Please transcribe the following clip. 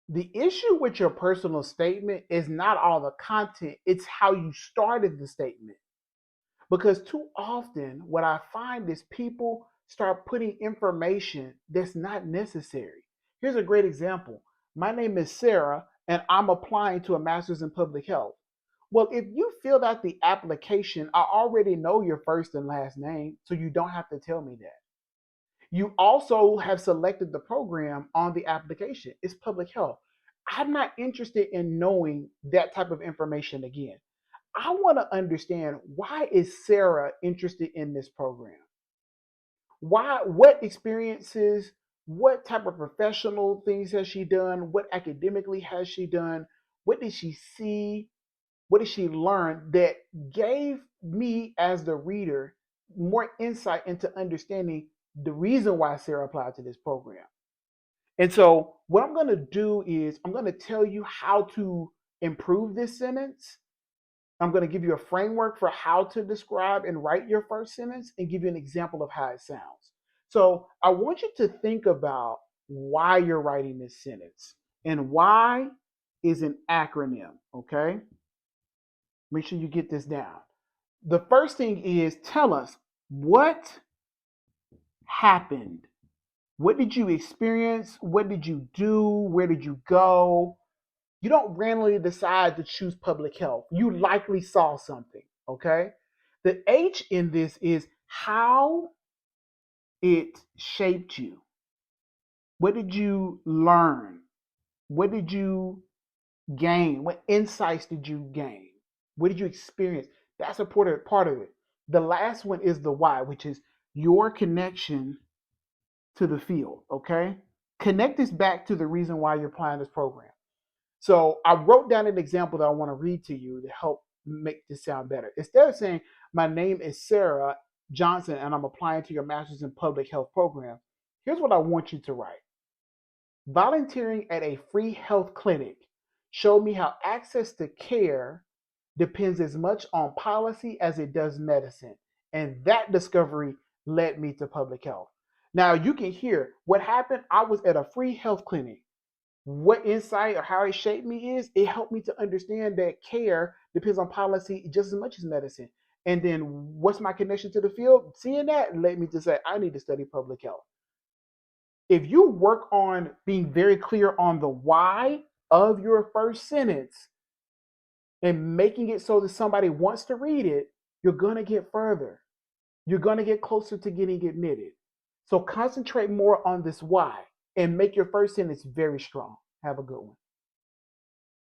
The issue with your personal statement is not all the content, it's how you started the statement. Because too often, what I find is people start putting information that's not necessary. Here's a great example. My name is Sarah, and I'm applying to a master's in public health. Well, if you filled out the application, I already know your first and last name, so you don't have to tell me that. You also have selected the program on the application. It's public health. I'm not interested in knowing that type of information again. I want to understand, why is Sarah interested in this program? Why, what experiences, what type of professional things has she done? What academically has she done? What did she see? What did she learn that gave me as the reader more insight into understanding the reason why Sarah applied to this program? And so what I'm going to do is I'm going to tell you how to improve this sentence. I'm going to give you a framework for how to describe and write your first sentence and give you an example of how it sounds. So I want you to think about why you're writing this sentence. And why is an acronym, okay? Make sure you get this down. The first thing is, tell us what happened. What did you experience? What did you do? Where did you go? You don't randomly decide to choose public health. You likely saw something, okay? The H in this is how it shaped you. What did you learn? What did you gain? What insights did you gain? What did you experience? That's a part of it. The last one is the why, which is your connection to the field, okay? Connect this back to the reason why you're applying this program. So I wrote down an example that I want to read to you to help make this sound better. Instead of saying, my name is Sarah Johnson and I'm applying to your master's in public health program, here's what I want you to write. Volunteering at a free health clinic showed me how access to care depends as much on policy as it does medicine. And that discovery led me to public health. Now you can hear what happened. I was at a free health clinic. What insight or how it shaped me is, it helped me to understand that care depends on policy just as much as medicine. And then what's my connection to the field? Seeing that led me to say, I need to study public health. If you work on being very clear on the why of your first sentence and making it so that somebody wants to read it, you're going to get further. You're going to get closer to getting admitted. So concentrate more on this why and make your first sentence very strong. Have a good one.